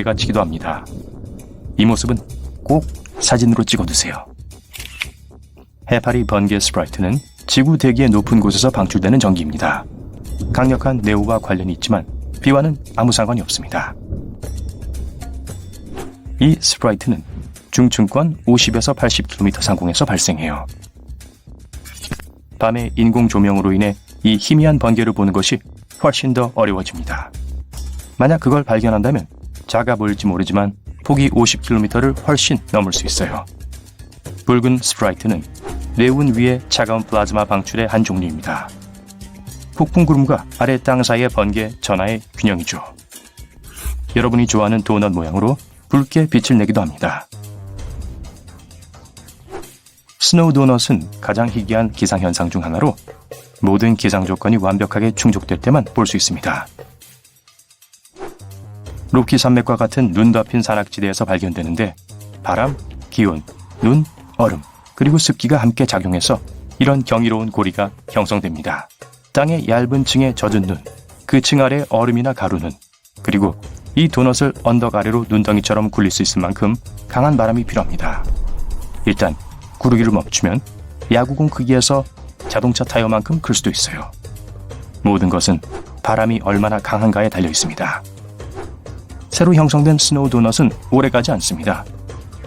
가 치기도 합니다. 이 모습은 꼭 사진으로 찍어두세요. 해파리 번개 스프라이트는 지구 대기의 높은 곳에서 방출되는 전기입니다. 강력한 내우와 관련이 있지만 비와는 아무 상관이 없습니다. 이 스프라이트는 중층권 50에서 80km 상공에서 발생해요. 밤에 인공 조명으로 인해 이 희미한 번개를 보는 것이 훨씬 더 어려워집니다. 만약 그걸 발견한다면 작아 보일지 모르지만 폭이 50km를 훨씬 넘을 수 있어요. 붉은 스프라이트는 뇌운 위의 차가운 플라즈마 방출의 한 종류입니다. 폭풍 구름과 아래 땅 사이의 번개 전하의 균형이죠. 여러분이 좋아하는 도넛 모양으로 붉게 빛을 내기도 합니다. 스노우 도넛은 가장 희귀한 기상현상 중 하나로 모든 기상 조건이 완벽하게 충족될 때만 볼 수 있습니다. 로키 산맥과 같은 눈 덮인 산악지대에서 발견되는데 바람, 기온, 눈, 얼음, 그리고 습기가 함께 작용해서 이런 경이로운 고리가 형성됩니다. 땅의 얇은 층에 젖은 눈, 그 층 아래 얼음이나 가루는, 그리고 이 도넛을 언덕 아래로 눈덩이처럼 굴릴 수 있을 만큼 강한 바람이 필요합니다. 일단 구르기를 멈추면 야구공 크기에서 자동차 타이어만큼 클 수도 있어요. 모든 것은 바람이 얼마나 강한가에 달려 있습니다. 새로 형성된 스노우 도넛은 오래가지 않습니다.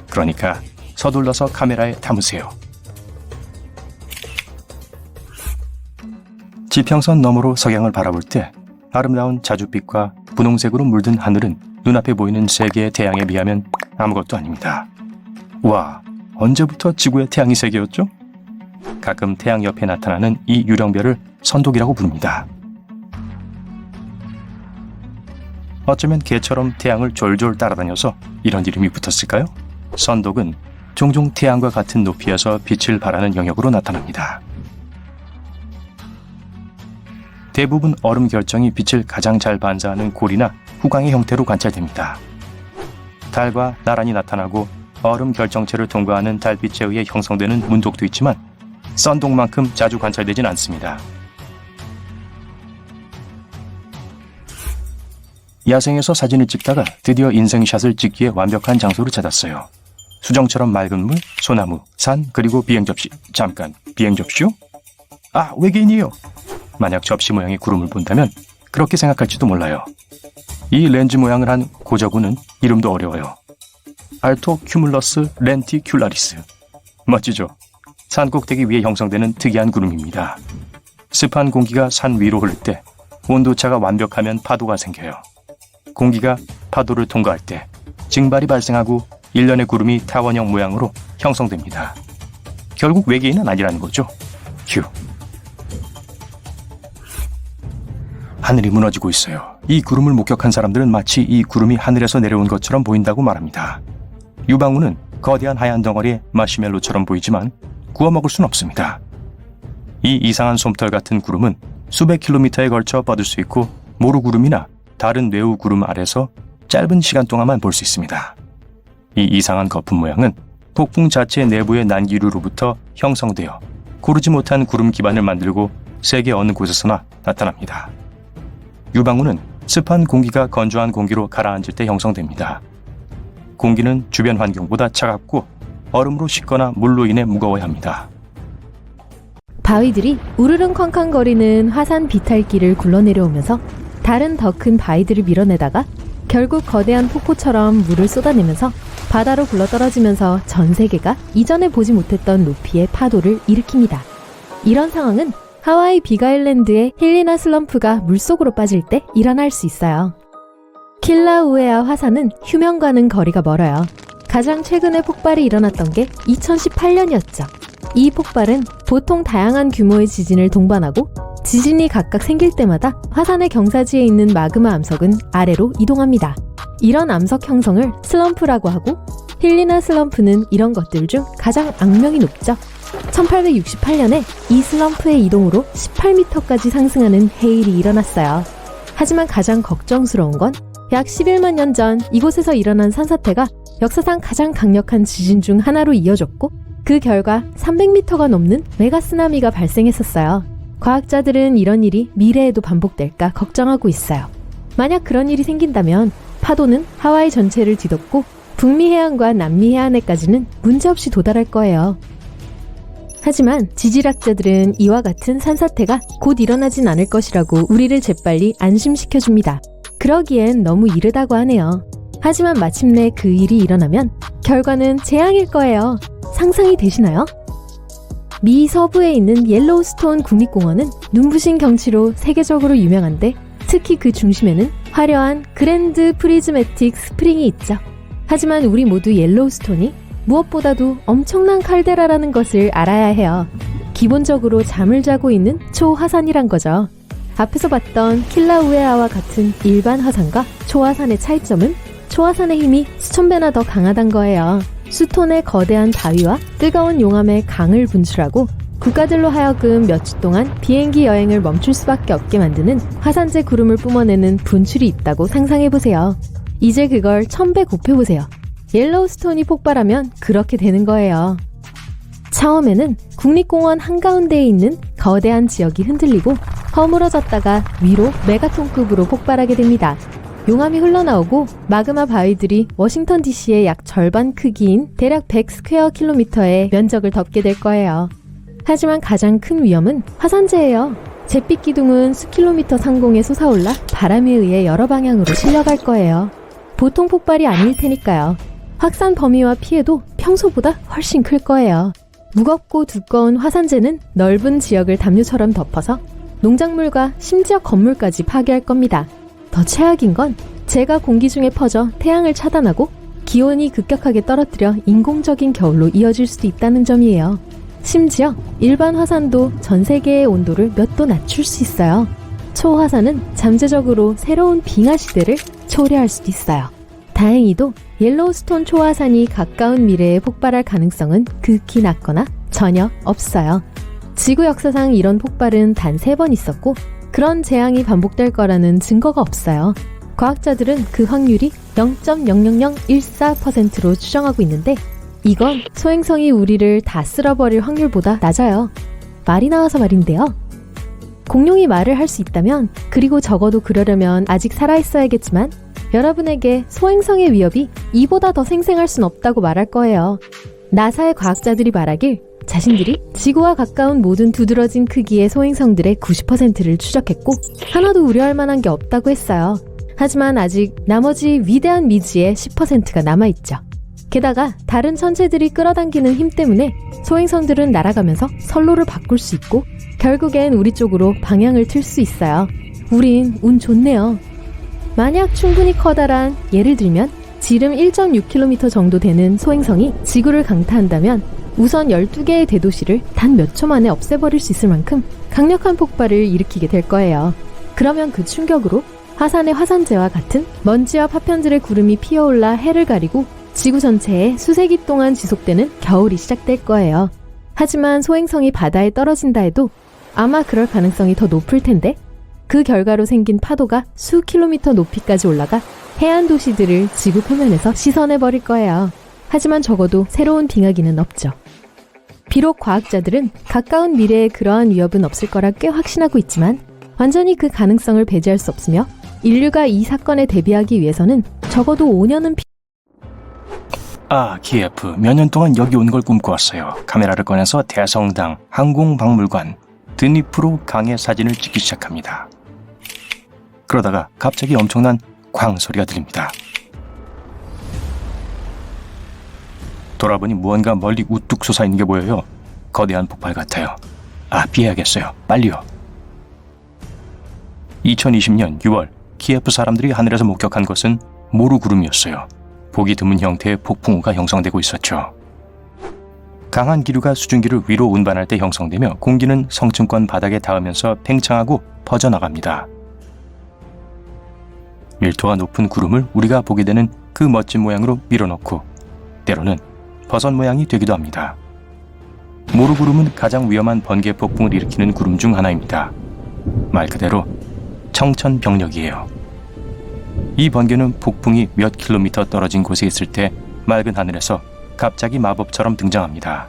그러니까 서둘러서 카메라에 담으세요. 지평선 너머로 석양을 바라볼 때 아름다운 자줏빛과 분홍색으로 물든 하늘은 눈앞에 보이는 세 개의 태양에 비하면 아무것도 아닙니다. 와, 언제부터 지구의 태양이 세 개였죠? 가끔 태양 옆에 나타나는 이 유령별을 선독이라고 부릅니다. 어쩌면 개처럼 태양을 졸졸 따라다녀서 이런 이름이 붙었을까요? 선독은 종종 태양과 같은 높이에서 빛을 발하는 영역으로 나타납니다. 대부분 얼음 결정이 빛을 가장 잘 반사하는 골이나 후광의 형태로 관찰됩니다. 달과 나란히 나타나고 얼음 결정체를 통과하는 달빛에 의해 형성되는 문독도 있지만 선독만큼 자주 관찰되진 않습니다. 야생에서 사진을 찍다가 드디어 인생샷을 찍기에 완벽한 장소를 찾았어요. 수정처럼 맑은 물, 소나무, 산, 그리고 비행 접시. 잠깐, 비행 접시요? 아, 외계인이에요. 만약 접시 모양의 구름을 본다면 그렇게 생각할지도 몰라요. 이 렌즈 모양을 한 고저구는 이름도 어려워요. 알토 큐뮬러스 렌티큘라리스. 멋지죠? 산 꼭대기 위에 형성되는 특이한 구름입니다. 습한 공기가 산 위로 흐를 때 온도차가 완벽하면 파도가 생겨요. 공기가 파도를 통과할 때 증발이 발생하고 일련의 구름이 타원형 모양으로 형성됩니다. 결국 외계인은 아니라는 거죠. 휴. 하늘이 무너지고 있어요. 이 구름을 목격한 사람들은 마치 이 구름이 하늘에서 내려온 것처럼 보인다고 말합니다. 유방우는 거대한 하얀 덩어리의 마시멜로처럼 보이지만 구워 먹을 수는 없습니다. 이 이상한 솜털 같은 구름은 수백 킬로미터에 걸쳐 뻗을 수 있고 모루구름이나 다른 뇌우 구름 아래서 짧은 시간 동안만 볼 수 있습니다. 이 이상한 거품 모양은 폭풍 자체 내부의 난기류로부터 형성되어 고르지 못한 구름 기반을 만들고 세계 어느 곳에서나 나타납니다. 유방우는 습한 공기가 건조한 공기로 가라앉을 때 형성됩니다. 공기는 주변 환경보다 차갑고 얼음으로 식거나 물로 인해 무거워야 합니다. 바위들이 우르릉 쾅쾅거리는 화산 비탈길을 굴러내려오면서 다른 더 큰 바위들을 밀어내다가 결국 거대한 폭포처럼 물을 쏟아내면서 바다로 굴러떨어지면서 전 세계가 이전에 보지 못했던 높이의 파도를 일으킵니다. 이런 상황은 하와이 빅아일랜드의 힐리나 슬럼프가 물속으로 빠질 때 일어날 수 있어요. 킬라우에아 화산은 휴면과는 거리가 멀어요. 가장 최근에 폭발이 일어났던 게 2018년이었죠. 이 폭발은 보통 다양한 규모의 지진을 동반하고 지진이 각각 생길 때마다 화산의 경사지에 있는 마그마 암석은 아래로 이동합니다. 이런 암석 형성을 슬럼프라고 하고 힐리나 슬럼프는 이런 것들 중 가장 악명이 높죠. 1868년에 이 슬럼프의 이동으로 18m까지 상승하는 해일이 일어났어요. 하지만 가장 걱정스러운 건 약 11만 년 전 이곳에서 일어난 산사태가 역사상 가장 강력한 지진 중 하나로 이어졌고 그 결과 300m가 넘는 메가쓰나미가 발생했었어요. 과학자들은 이런 일이 미래에도 반복될까 걱정하고 있어요. 만약 그런 일이 생긴다면 파도는 하와이 전체를 뒤덮고 북미 해안과 남미 해안에까지는 문제없이 도달할 거예요. 하지만 지질학자들은 이와 같은 산사태가 곧 일어나진 않을 것이라고 우리를 재빨리 안심시켜줍니다. 그러기엔 너무 이르다고 하네요. 하지만 마침내 그 일이 일어나면 결과는 재앙일 거예요. 상상이 되시나요? 미 서부에 있는 옐로우스톤 국립공원은 눈부신 경치로 세계적으로 유명한데 특히 그 중심에는 화려한 그랜드 프리즈매틱 스프링이 있죠. 하지만 우리 모두 옐로우스톤이 무엇보다도 엄청난 칼데라라는 것을 알아야 해요. 기본적으로 잠을 자고 있는 초화산이란 거죠. 앞에서 봤던 킬라우에아와 같은 일반 화산과 초화산의 차이점은 초화산의 힘이 수천 배나 더 강하단 거예요. 수톤의 거대한 바위와 뜨거운 용암의 강을 분출하고 국가들로 하여금 몇 주 동안 비행기 여행을 멈출 수밖에 없게 만드는 화산재 구름을 뿜어내는 분출이 있다고 상상해보세요. 이제 그걸 1000배 곱해보세요. 옐로우스톤이 폭발하면 그렇게 되는 거예요. 처음에는 국립공원 한가운데에 있는 거대한 지역이 흔들리고 허물어졌다가 위로 메가톤급으로 폭발하게 됩니다. 용암이 흘러나오고 마그마 바위들이 워싱턴 DC의 약 절반 크기인 대략 100 스퀘어 킬로미터의 면적을 덮게 될 거예요. 하지만 가장 큰 위험은 화산재예요. 잿빛 기둥은 수킬로미터 상공에 솟아올라 바람에 의해 여러 방향으로 실려갈 거예요. 보통 폭발이 아닐 테니까요. 확산 범위와 피해도 평소보다 훨씬 클 거예요. 무겁고 두꺼운 화산재는 넓은 지역을 담요처럼 덮어서 농작물과 심지어 건물까지 파괴할 겁니다. 더 최악인 건 재가 공기 중에 퍼져 태양을 차단하고 기온이 급격하게 떨어뜨려 인공적인 겨울로 이어질 수도 있다는 점이에요. 심지어 일반 화산도 전 세계의 온도를 몇 도 낮출 수 있어요. 초화산은 잠재적으로 새로운 빙하 시대를 초래할 수도 있어요. 다행히도 옐로우스톤 초화산이 가까운 미래에 폭발할 가능성은 극히 낮거나 전혀 없어요. 지구 역사상 이런 폭발은 단 3번 있었고 그런 재앙이 반복될 거라는 증거가 없어요. 과학자들은 그 확률이 0.00014%로 추정하고 있는데 이건 소행성이 우리를 다 쓸어버릴 확률보다 낮아요. 말이 나와서 말인데요. 공룡이 말을 할 수 있다면, 그리고 적어도 그러려면 아직 살아있어야겠지만 여러분에게 소행성의 위협이 이보다 더 생생할 순 없다고 말할 거예요. 나사의 과학자들이 말하길 자신들이 지구와 가까운 모든 두드러진 크기의 소행성들의 90%를 추적했고 하나도 우려할 만한 게 없다고 했어요. 하지만 아직 나머지 위대한 미지의 10%가 남아있죠. 게다가 다른 천체들이 끌어당기는 힘 때문에 소행성들은 날아가면서 선로를 바꿀 수 있고 결국엔 우리 쪽으로 방향을 틀 수 있어요. 우린 운 좋네요. 만약 충분히 커다란, 예를 들면 지름 1.6km 정도 되는 소행성이 지구를 강타한다면 우선 12개의 대도시를 단 몇 초 만에 없애버릴 수 있을 만큼 강력한 폭발을 일으키게 될 거예요. 그러면 그 충격으로 화산의 화산재와 같은 먼지와 파편들의 구름이 피어올라 해를 가리고 지구 전체에 수세기 동안 지속되는 겨울이 시작될 거예요. 하지만 소행성이 바다에 떨어진다 해도 아마 그럴 가능성이 더 높을 텐데 그 결과로 생긴 파도가 수 킬로미터 높이까지 올라가 해안 도시들을 지구 표면에서 씻어내버릴 거예요. 하지만 적어도 새로운 빙하기는 없죠. 비록 과학자들은 가까운 미래에 그러한 위협은 없을 거라 꽤 확신하고 있지만 완전히 그 가능성을 배제할 수 없으며 인류가 이 사건에 대비하기 위해서는 적어도 5년은 키예프. 몇 년 동안 여기 온 걸 꿈꿔왔어요. 카메라를 꺼내서 대성당, 항공박물관, 드니프로 강의 사진을 찍기 시작합니다. 그러다가 갑자기 엄청난 광 소리가 들립니다. 돌아보니 무언가 멀리 우뚝 솟아있는 게 보여요. 거대한 폭발 같아요. 피해야겠어요. 빨리요. 2020년 6월 키예프 사람들이 하늘에서 목격한 것은 모루구름이었어요. 보기 드문 형태의 폭풍우가 형성되고 있었죠. 강한 기류가 수증기를 위로 운반할 때 형성되며 공기는 성층권 바닥에 닿으면서 팽창하고 퍼져나갑니다. 밀도가 높은 구름을 우리가 보게 되는 그 멋진 모양으로 밀어넣고 때로는 버섯 모양이 되기도 합니다. 모루구름은 가장 위험한 번개 폭풍을 일으키는 구름 중 하나입니다. 말 그대로 청천벽력이에요. 이 번개는 폭풍이 몇 킬로미터 떨어진 곳에 있을 때 맑은 하늘에서 갑자기 마법처럼 등장합니다.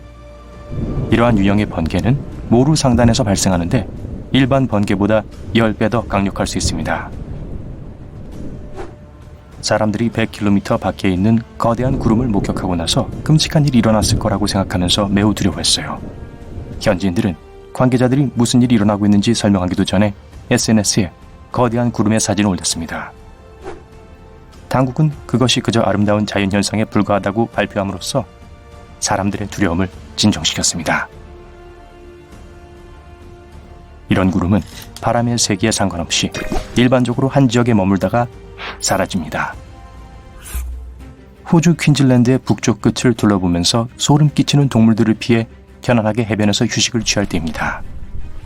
이러한 유형의 번개는 모루 상단에서 발생하는데 일반 번개보다 10배 더 강력할 수 있습니다. 사람들이 100km 밖에 있는 거대한 구름을 목격하고 나서 끔찍한 일이 일어났을 거라고 생각하면서 매우 두려워했어요. 현지인들은 관계자들이 무슨 일이 일어나고 있는지 설명하기도 전에 SNS에 거대한 구름의 사진을 올렸습니다. 당국은 그것이 그저 아름다운 자연현상에 불과하다고 발표함으로써 사람들의 두려움을 진정시켰습니다. 이런 구름은 바람의 세기에 상관없이 일반적으로 한 지역에 머물다가 사라집니다. 호주 퀸즐랜드의 북쪽 끝을 둘러보면서 소름 끼치는 동물들을 피해 편안하게 해변에서 휴식을 취할 때입니다.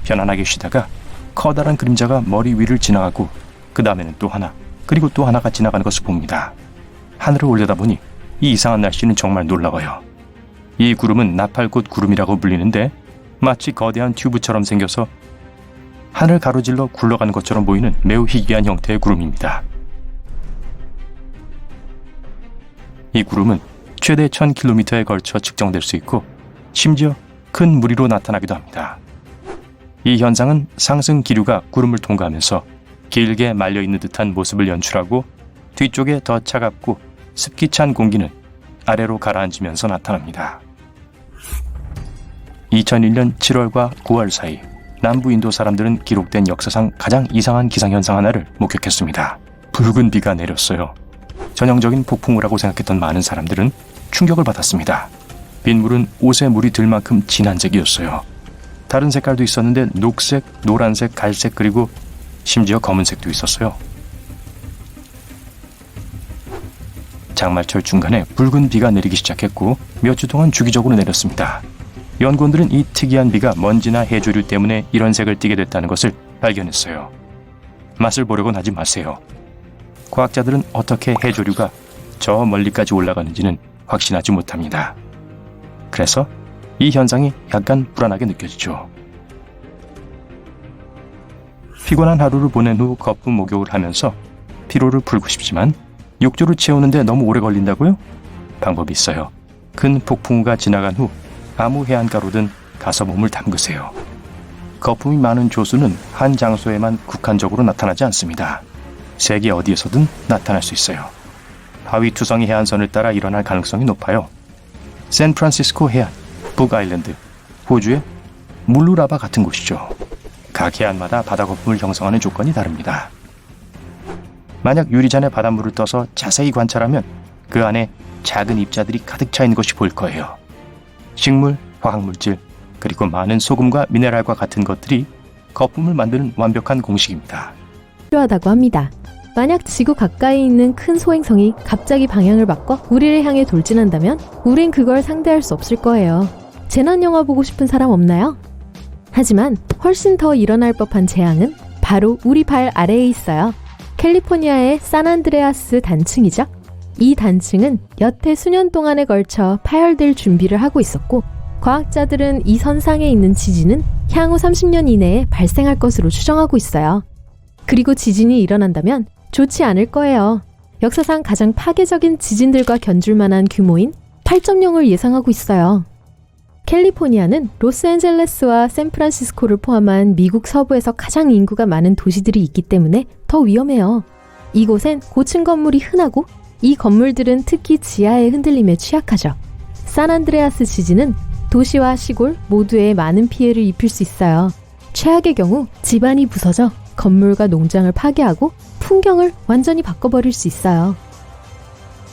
편안하게 쉬다가 커다란 그림자가 머리 위를 지나가고 그 다음에는 또 하나, 그리고 또 하나가 지나가는 것을 봅니다. 하늘을 올려다보니 이 이상한 날씨는 정말 놀라워요. 이 구름은 나팔꽃 구름이라고 불리는데 마치 거대한 튜브처럼 생겨서 하늘 가로질러 굴러가는 것처럼 보이는 매우 희귀한 형태의 구름입니다. 이 구름은 최대 1000km에 걸쳐 측정될 수 있고 심지어 큰 무리로 나타나기도 합니다. 이 현상은 상승 기류가 구름을 통과하면서 길게 말려있는 듯한 모습을 연출하고 뒤쪽에 더 차갑고 습기 찬 공기는 아래로 가라앉으면서 나타납니다. 2001년 7월과 9월 사이 남부 인도 사람들은 기록된 역사상 가장 이상한 기상현상 하나를 목격했습니다. 붉은 비가 내렸어요. 전형적인 폭풍우라고 생각했던 많은 사람들은 충격을 받았습니다. 빗물은 옷에 물이 들 만큼 진한 색이었어요. 다른 색깔도 있었는데 녹색, 노란색, 갈색 그리고 심지어 검은색도 있었어요. 장마철 중간에 붉은 비가 내리기 시작했고 몇 주 동안 주기적으로 내렸습니다. 연구원들은 이 특이한 비가 먼지나 해조류 때문에 이런 색을 띠게 됐다는 것을 발견했어요. 맛을 보려고는 하지 마세요. 과학자들은 어떻게 해조류가 저 멀리까지 올라가는지는 확신하지 못합니다. 그래서 이 현상이 약간 불안하게 느껴지죠. 피곤한 하루를 보낸 후 거품 목욕을 하면서 피로를 풀고 싶지만 욕조를 채우는데 너무 오래 걸린다고요? 방법이 있어요. 큰 폭풍우가 지나간 후 아무 해안가로든 가서 몸을 담그세요. 거품이 많은 조수는 한 장소에만 국한적으로 나타나지 않습니다. 세계 어디에서든 나타날 수 있어요. 바위투성이 해안선을 따라 일어날 가능성이 높아요. 샌프란시스코 해안, 북아일랜드, 호주의 물루라바 같은 곳이죠. 각 해안마다 바다 거품을 형성하는 조건이 다릅니다. 만약 유리잔에 바닷물을 떠서 자세히 관찰하면 그 안에 작은 입자들이 가득 차 있는 것이 보일 거예요. 식물, 화학물질, 그리고 많은 소금과 미네랄과 같은 것들이 거품을 만드는 완벽한 공식입니다. 필요하다고 합니다. 만약 지구 가까이 있는 큰 소행성이 갑자기 방향을 바꿔 우리를 향해 돌진한다면 우린 그걸 상대할 수 없을 거예요. 재난 영화 보고 싶은 사람 없나요? 하지만 훨씬 더 일어날 법한 재앙은 바로 우리 발 아래에 있어요. 캘리포니아의 산안드레아스 단층이죠. 이 단층은 여태 수년 동안에 걸쳐 파열될 준비를 하고 있었고 과학자들은 이 선상에 있는 지진은 향후 30년 이내에 발생할 것으로 추정하고 있어요. 그리고 지진이 일어난다면 좋지 않을 거예요. 역사상 가장 파괴적인 지진들과 견줄 만한 규모인 8.0을 예상하고 있어요. 캘리포니아는 로스앤젤레스와 샌프란시스코를 포함한 미국 서부에서 가장 인구가 많은 도시들이 있기 때문에 더 위험해요. 이곳엔 고층 건물이 흔하고 이 건물들은 특히 지하의 흔들림에 취약하죠. 산안드레아스 지진은 도시와 시골 모두에 많은 피해를 입힐 수 있어요. 최악의 경우 집안이 부서져 건물과 농장을 파괴하고 풍경을 완전히 바꿔버릴 수 있어요.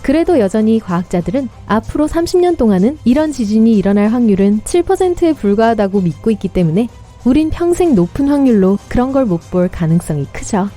그래도 여전히 과학자들은 앞으로 30년 동안은 이런 지진이 일어날 확률은 7%에 불과하다고 믿고 있기 때문에 우린 평생 높은 확률로 그런 걸 못 볼 가능성이 크죠.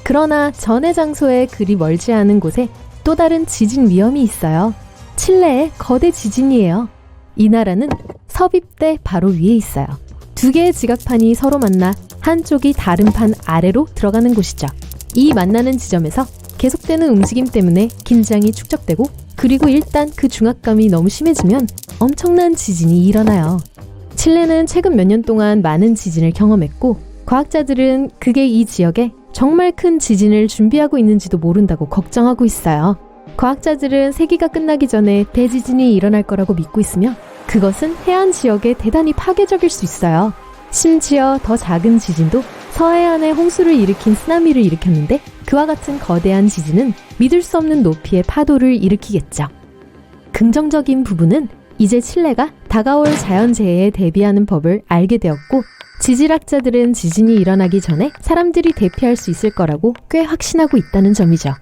그러나 전해 장소에 그리 멀지 않은 곳에 또 다른 지진 위험이 있어요. 칠레의 거대 지진이에요. 이 나라는 섭입대 바로 위에 있어요. 두 개의 지각판이 서로 만나 한쪽이 다른 판 아래로 들어가는 곳이죠. 이 만나는 지점에서 계속되는 움직임 때문에 긴장이 축적되고 그리고 일단 그 중압감이 너무 심해지면 엄청난 지진이 일어나요. 칠레는 최근 몇 년 동안 많은 지진을 경험했고 과학자들은 그게 이 지역에 정말 큰 지진을 준비하고 있는지도 모른다고 걱정하고 있어요. 과학자들은 세기가 끝나기 전에 대지진이 일어날 거라고 믿고 있으며 그것은 해안 지역에 대단히 파괴적일 수 있어요. 심지어 더 작은 지진도 서해안에 홍수를 일으킨 쓰나미를 일으켰는데 그와 같은 거대한 지진은 믿을 수 없는 높이의 파도를 일으키겠죠. 긍정적인 부분은 이제 칠레가 다가올 자연재해에 대비하는 법을 알게 되었고 지질학자들은 지진이 일어나기 전에 사람들이 대피할 수 있을 거라고 꽤 확신하고 있다는 점이죠.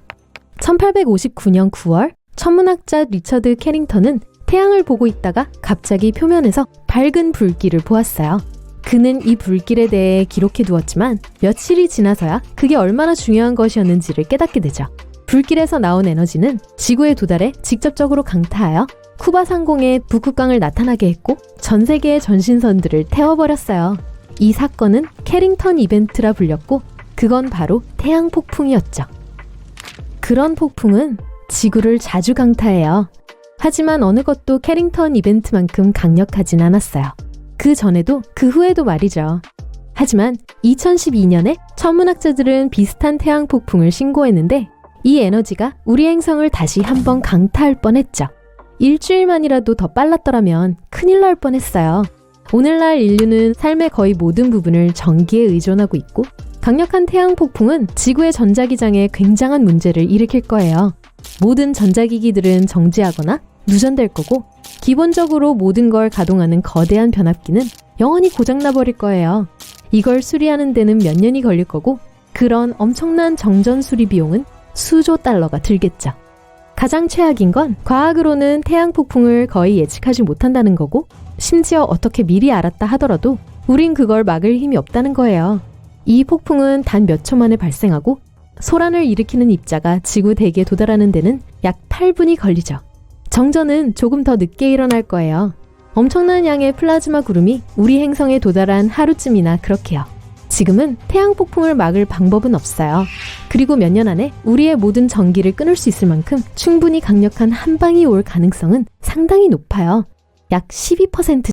1859년 9월 천문학자 리처드 캐링턴은 태양을 보고 있다가 갑자기 표면에서 밝은 불길을 보았어요. 그는 이 불길에 대해 기록해 두었지만 며칠이 지나서야 그게 얼마나 중요한 것이었는지를 깨닫게 되죠. 불길에서 나온 에너지는 지구에 도달해 직접적으로 강타하여 쿠바 상공에 북극강을 나타나게 했고 전 세계의 전신선들을 태워버렸어요. 이 사건은 캐링턴 이벤트라 불렸고 그건 바로 태양 폭풍이었죠. 그런 폭풍은 지구를 자주 강타해요. 하지만 어느 것도 캐링턴 이벤트만큼 강력하진 않았어요. 그 전에도 그 후에도 말이죠. 하지만 2012년에 천문학자들은 비슷한 태양 폭풍을 신고했는데 이 에너지가 우리 행성을 다시 한번 강타할 뻔했죠. 일주일만이라도 더 빨랐더라면 큰일 날 뻔했어요. 오늘날 인류는 삶의 거의 모든 부분을 전기에 의존하고 있고 강력한 태양 폭풍은 지구의 전자기장에 굉장한 문제를 일으킬 거예요. 모든 전자기기들은 정지하거나 누전될 거고 기본적으로 모든 걸 가동하는 거대한 변압기는 영원히 고장나버릴 거예요. 이걸 수리하는 데는 몇 년이 걸릴 거고 그런 엄청난 정전 수리 비용은 수조 달러가 들겠죠. 가장 최악인 건 과학으로는 태양 폭풍을 거의 예측하지 못한다는 거고 심지어 어떻게 미리 알았다 하더라도 우린 그걸 막을 힘이 없다는 거예요. 이 폭풍은 단 몇 초 만에 발생하고 소란을 일으키는 입자가 지구 대기에 도달하는 데는 약 8분이 걸리죠. 정전은 조금 더 늦게 일어날 거예요. 엄청난 양의 플라즈마 구름이 우리 행성에 도달한 하루쯤이나 그렇게요. 지금은 태양 폭풍을 막을 방법은 없어요. 그리고 몇 년 안에 우리의 모든 전기를 끊을 수 있을 만큼 충분히 강력한 한방이 올 가능성은 상당히 높아요. 약 12%